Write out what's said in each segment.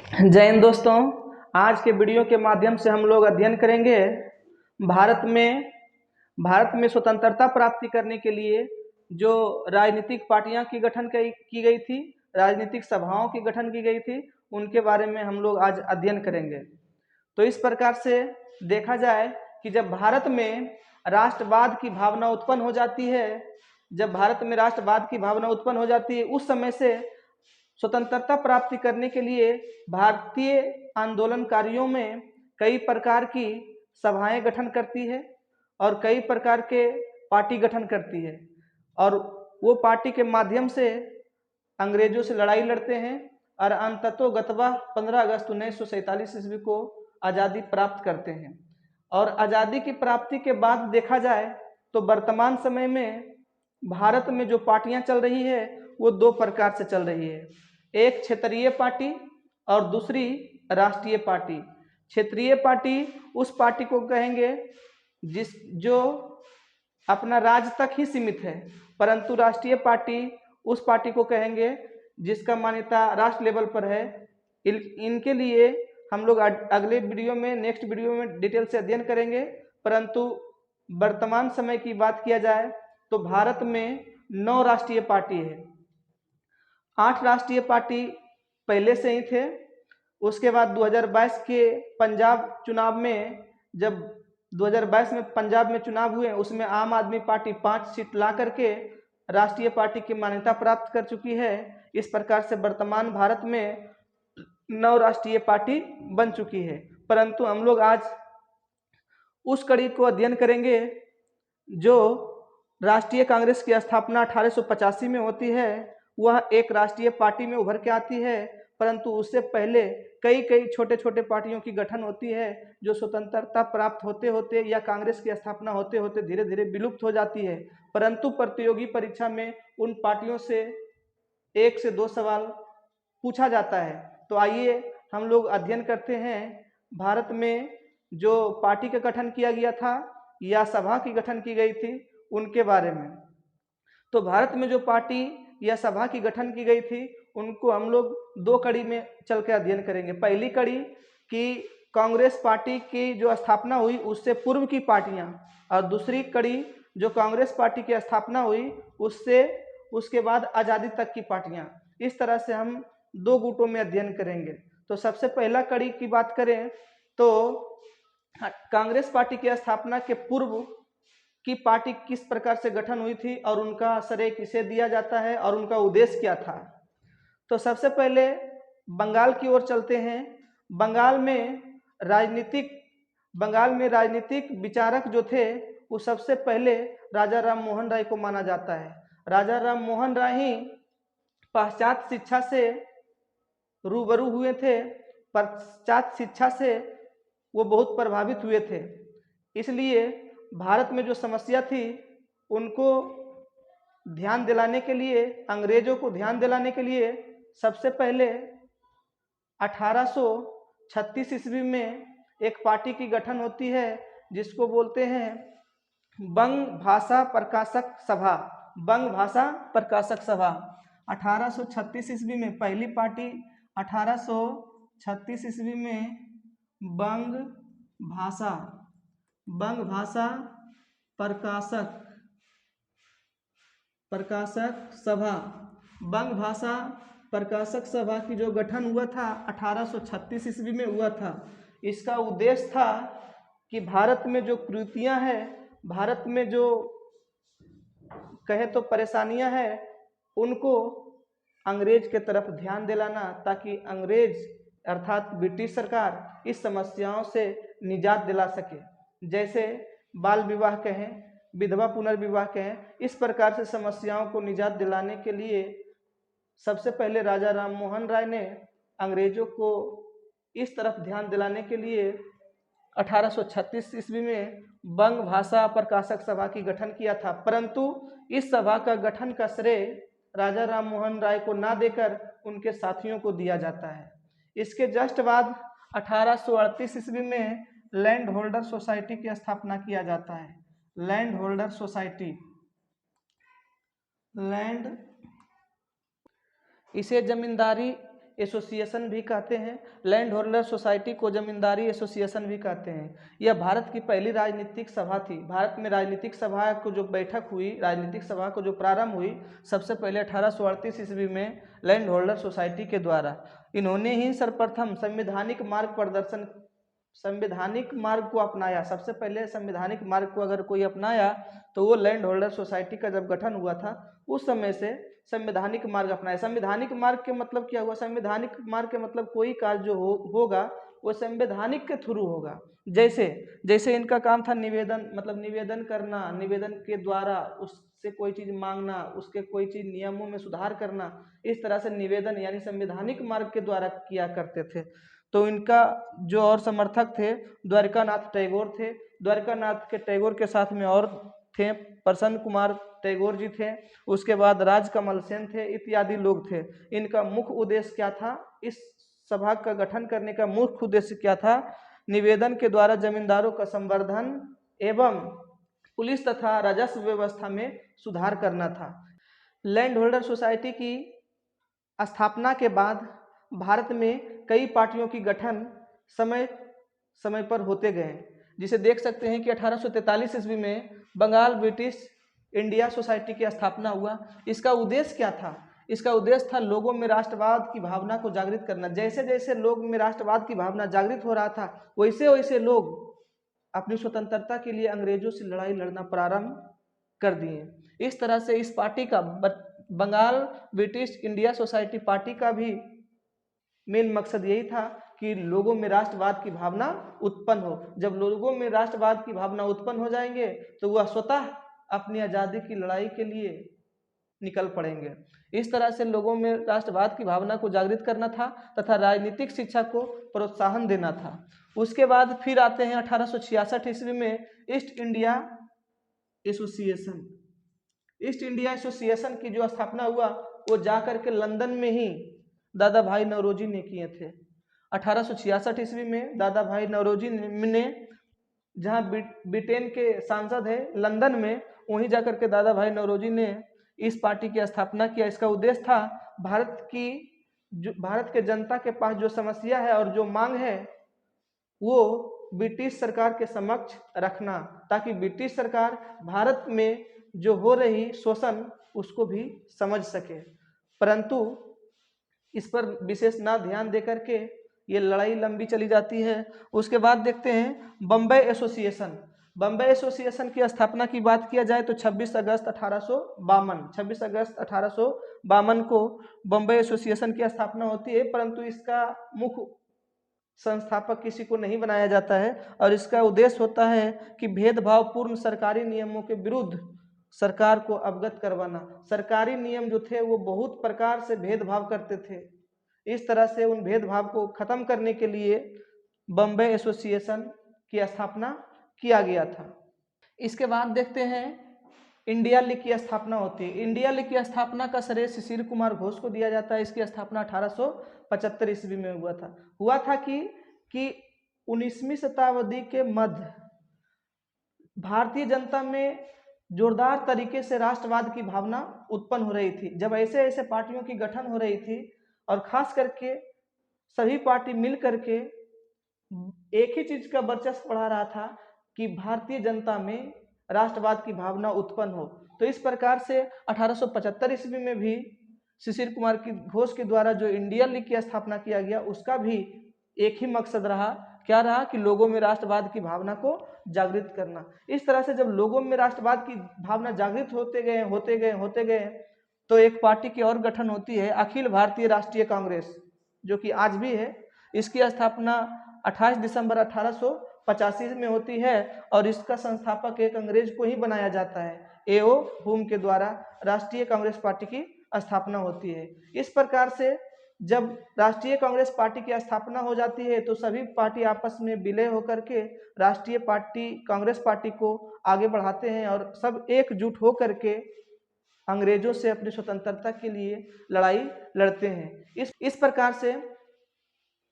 जय हिंद दोस्तों। आज के वीडियो के माध्यम से हम लोग अध्ययन करेंगे भारत में स्वतंत्रता प्राप्ति करने के लिए जो राजनीतिक पार्टियां की गठन की गई थी, राजनीतिक सभाओं की गठन की गई थी, उनके बारे में हम लोग आज अध्ययन करेंगे। तो इस प्रकार से देखा जाए कि जब भारत में राष्ट्रवाद की भावना उत्पन्न हो जाती है, उस समय से स्वतंत्रता प्राप्ति करने के लिए भारतीय आंदोलनकारियों में कई प्रकार की सभाएं गठन करती है और कई प्रकार के पार्टी गठन करती है, और वो पार्टी के माध्यम से अंग्रेजों से लड़ाई लड़ते हैं और अंततोगत्वा 15 अगस्त 1947 ईस्वी को आज़ादी प्राप्त करते हैं। और आज़ादी की प्राप्ति के बाद देखा जाए तो वर्तमान समय में भारत में जो पार्टियां चल रही है वो दो प्रकार से चल रही है, एक क्षेत्रीय पार्टी और दूसरी राष्ट्रीय पार्टी। क्षेत्रीय पार्टी उस पार्टी को कहेंगे जो अपना राज्य तक ही सीमित है, परंतु राष्ट्रीय पार्टी उस पार्टी को कहेंगे जिसका मान्यता राष्ट्र लेवल पर है। इनके लिए हम लोग अगले वीडियो में, नेक्स्ट वीडियो में डिटेल से अध्ययन करेंगे। परंतु वर्तमान समय की बात किया जाए तो भारत में 9 राष्ट्रीय पार्टी है। 8 राष्ट्रीय पार्टी पहले से ही थे। उसके बाद 2022 के पंजाब चुनाव में, जब 2022 में पंजाब में चुनाव हुए, उसमें आम आदमी पार्टी 5 सीट ला करके राष्ट्रीय पार्टी की मान्यता प्राप्त कर चुकी है। इस प्रकार से वर्तमान भारत में 9 राष्ट्रीय पार्टी बन चुकी है। परंतु हम लोग आज उस कड़ी को अध्ययन करेंगे जो राष्ट्रीय कांग्रेस की स्थापना 1885 में होती है। वह एक राष्ट्रीय पार्टी में उभर के आती है, परंतु उससे पहले कई छोटे छोटे पार्टियों की गठन होती है जो स्वतंत्रता प्राप्त होते होते या कांग्रेस की स्थापना होते होते धीरे धीरे विलुप्त हो जाती है। परंतु प्रतियोगी परीक्षा में उन पार्टियों से 1 से 2 सवाल पूछा जाता है। तो आइए हम लोग अध्ययन करते हैं भारत में जो पार्टी का गठन किया गया था या सभा की गठन की गई थी उनके बारे में। तो भारत में जो पार्टी या सभा की गठन की गई थी उनको हम लोग 2 कड़ी में चल के अध्ययन करेंगे। पहली कड़ी कि कांग्रेस पार्टी की जो स्थापना हुई उससे पूर्व की पार्टियां, और दूसरी कड़ी जो कांग्रेस पार्टी की स्थापना हुई उसके बाद आज़ादी तक की पार्टियां। इस तरह से हम 2 गुटों में अध्ययन करेंगे। तो सबसे पहला कड़ी की बात करें तो कांग्रेस पार्टी की स्थापना के पूर्व की पार्टी किस प्रकार से गठन हुई थी और उनका श्रेय किसे दिया जाता है और उनका उद्देश्य क्या था। तो सबसे पहले बंगाल की ओर चलते हैं। बंगाल में राजनीतिक विचारक जो थे वो सबसे पहले राजा राम मोहन राय को माना जाता है। राजा राम मोहन राय ही पाश्चात्य शिक्षा से रूबरू हुए थे। पाश्चात्य शिक्षा से वो बहुत प्रभावित हुए थे, इसलिए भारत में जो समस्या थी उनको ध्यान दिलाने के लिए, अंग्रेजों को ध्यान दिलाने के लिए सबसे पहले 1836 ईस्वी में एक पार्टी की गठन होती है जिसको बोलते हैं बंग भाषा प्रकाशक सभा। बंग भाषा प्रकाशक सभा 1836 ईस्वी में पहली पार्टी, 1836 ईस्वी में बंग भाषा प्रकाशक सभा। बंग भाषा प्रकाशक सभा की जो गठन हुआ था 1836 ईस्वी में हुआ था। इसका उद्देश्य था कि भारत में जो कुरीतियां हैं, भारत में जो कहे तो परेशानियां हैं, उनको अंग्रेज के तरफ ध्यान दिलाना, ताकि अंग्रेज अर्थात ब्रिटिश सरकार इस समस्याओं से निजात दिला सके। जैसे बाल विवाह कहें, विधवा पुनर्विवाह कहें, इस प्रकार से समस्याओं को निजात दिलाने के लिए सबसे पहले राजा राम मोहन राय ने अंग्रेजों को इस तरफ ध्यान दिलाने के लिए 1836 ईस्वी में बंग भाषा प्रकाशक सभा की गठन किया था। परंतु इस सभा का गठन का श्रेय राजा राम मोहन राय को ना देकर उनके साथियों को दिया जाता है। इसके जस्ट बाद 1838 ईस्वी में लैंड होल्डर सोसाइटी की स्थापना किया जाता है। लैंड होल्डर सोसाइटी, इसे जमींदारी एसोसिएशन भी कहते हैं, लैंड होल्डर सोसाइटी को जमींदारी एसोसिएशन भी कहते हैं। यह भारत की पहली राजनीतिक सभा थी। भारत में राजनीतिक सभा को जो बैठक हुई, राजनीतिक सभा को जो प्रारंभ हुई, सबसे पहले 1838 ईस्वी में लैंड होल्डर सोसाइटी के द्वारा। इन्होंने ही सर्वप्रथम संवैधानिक मार्ग को अपनाया। सबसे पहले संवैधानिक मार्ग को अगर कोई अपनाया तो वो लैंड होल्डर सोसाइटी का जब गठन हुआ था उस समय से संवैधानिक मार्ग अपनाया। संवैधानिक मार्ग के मतलब क्या हुआ? संवैधानिक मार्ग के मतलब कोई कार्य जो होगा वो संवैधानिक के थ्रू होगा। जैसे इनका काम था निवेदन, मतलब निवेदन करना, निवेदन के द्वारा उससे कोई चीज मांगना, उसके कोई चीज नियमों में सुधार करना, इस तरह से निवेदन यानी संवैधानिक मार्ग के द्वारा किया करते थे। तो इनका जो और समर्थक थे द्वारकानाथ टैगोर थे। द्वारकानाथ के टैगोर के साथ में और थे, प्रसन्न कुमार टैगोर जी थे, उसके बाद राजकमल सेन थे, इत्यादि लोग थे। इनका मुख्य उद्देश्य क्या था? इस सभा का गठन करने का मुख्य उद्देश्य क्या था? निवेदन के द्वारा जमींदारों का संवर्धन एवं पुलिस तथा राजस्व व्यवस्था में सुधार करना था। लैंड होल्डर सोसाइटी की स्थापना के बाद भारत में कई पार्टियों की गठन समय समय पर होते गए, जिसे देख सकते हैं कि 1843 ईस्वी में बंगाल ब्रिटिश इंडिया सोसाइटी की स्थापना हुआ। इसका उद्देश्य क्या था? इसका उद्देश्य था लोगों में राष्ट्रवाद की भावना को जागृत करना। जैसे जैसे लोग में राष्ट्रवाद की भावना जागृत हो रहा था वैसे वैसे लोग अपनी स्वतंत्रता के लिए अंग्रेजों से लड़ाई लड़ना प्रारंभ कर दिए। इस तरह से इस पार्टी का Bengal British India society party का भी मेन मकसद यही था कि लोगों में राष्ट्रवाद की भावना उत्पन्न हो। जब लोगों में राष्ट्रवाद की भावना उत्पन्न हो जाएंगे तो वह स्वतः अपनी आज़ादी की लड़ाई के लिए निकल पड़ेंगे। इस तरह से लोगों में राष्ट्रवाद की भावना को जागृत करना था तथा राजनीतिक शिक्षा को प्रोत्साहन देना था। उसके बाद फिर आते हैं 1866 ईस्वी में east India association. East India association की जो स्थापना हुआ वो जाकर के लंदन में ही दादा भाई नौरोजी ने किए थे। 1866 ईस्वी में दादा भाई नौरोजी ने, जहाँ ब्रिटेन के सांसद है लंदन में, वहीं जाकर के दादा भाई नौरोजी ने इस पार्टी की स्थापना किया। इसका उद्देश्य था भारत के जनता के पास जो समस्या है और जो मांग है वो ब्रिटिश सरकार के समक्ष रखना, ताकि ब्रिटिश सरकार भारत में जो हो रही शोषण उसको भी समझ सके। परंतु इस पर विशेष ना ध्यान देकर के ये लड़ाई लंबी चली जाती है। उसके बाद देखते हैं बम्बई एसोसिएशन। बम्बई एसोसिएशन की स्थापना की बात किया जाए तो 26 अगस्त 1852 को बम्बई एसोसिएशन की स्थापना होती है, परंतु इसका मुख्य संस्थापक किसी को नहीं बनाया जाता है और इसका उद्देश्य होता है कि भेदभावपूर्ण सरकारी नियमों के विरुद्ध सरकार को अवगत करवाना। सरकारी नियम जो थे वो बहुत प्रकार से भेदभाव करते थे। इस तरह से उन भेदभाव को खत्म करने के लिए बम्बई एसोसिएशन की स्थापना किया गया था। इसके बाद देखते हैं इंडिया लीग की स्थापना होती है। इंडिया लीग की स्थापना का श्रेय शिशिर कुमार घोष को दिया जाता है। इसकी स्थापना 1875 ईस्वी में हुआ था कि 19वीं शताब्दी के मध्य भारतीय जनता में जोरदार तरीके से राष्ट्रवाद की भावना उत्पन्न हो रही थी। जब ऐसे ऐसे पार्टियों की गठन हो रही थी और खास करके सभी पार्टी मिल करके एक ही चीज का वर्चस्व बढ़ा रहा था कि भारतीय जनता में राष्ट्रवाद की भावना उत्पन्न हो। तो इस प्रकार से 1875 ईस्वी में भी शिशिर कुमार की घोष के द्वारा जो इंडिया लीग की स्थापना किया गया उसका भी एक ही मकसद रहा, क्या रहा कि लोगों में राष्ट्रवाद की भावना को जागृत करना। इस तरह से जब लोगों में राष्ट्रवाद की भावना जागृत होते गए तो एक पार्टी की और गठन होती है अखिल भारतीय राष्ट्रीय कांग्रेस, जो कि आज भी है। इसकी स्थापना 28 दिसंबर 1885 में होती है और इसका संस्थापक एक अंग्रेज को ही बनाया जाता है, एओ हुम के द्वारा राष्ट्रीय कांग्रेस पार्टी की स्थापना होती है। इस प्रकार से जब राष्ट्रीय कांग्रेस पार्टी की स्थापना हो जाती है तो सभी पार्टी आपस में विलय होकर के राष्ट्रीय पार्टी कांग्रेस पार्टी को आगे बढ़ाते हैं और सब एकजुट होकर के अंग्रेजों से अपनी स्वतंत्रता के लिए लड़ाई लड़ते हैं। इस प्रकार से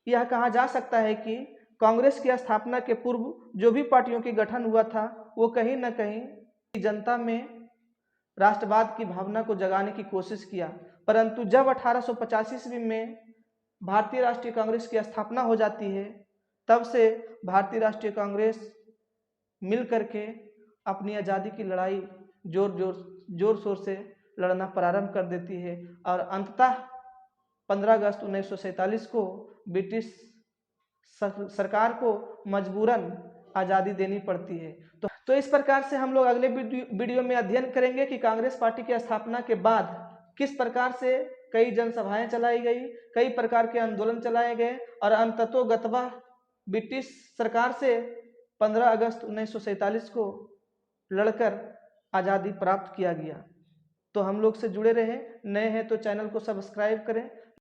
यह कहा जा सकता है कि कांग्रेस की स्थापना के पूर्व जो भी पार्टियों की गठन हुआ था वो कहीं न कहीं जनता में राष्ट्रवाद की भावना को जगाने की कोशिश किया। परंतु जब 1885 ईस्वी में भारतीय राष्ट्रीय कांग्रेस की स्थापना हो जाती है, तब से भारतीय राष्ट्रीय कांग्रेस मिल करके अपनी आज़ादी की लड़ाई जोर शोर से लड़ना प्रारंभ कर देती है और अंततः 15 अगस्त 1947 को ब्रिटिश सरकार को मजबूरन आज़ादी देनी पड़ती है। तो इस प्रकार से हम लोग अगले वीडियो में अध्ययन करेंगे कि कांग्रेस पार्टी की स्थापना के बाद किस प्रकार से कई जनसभाएं चलाई गई, कई प्रकार के आंदोलन चलाए गए और अंततोगत्वा ब्रिटिश सरकार से 15 अगस्त 1947 को लड़कर आज़ादी प्राप्त किया गया। तो हम लोग से जुड़े रहें, नए हैं तो चैनल को सब्सक्राइब करें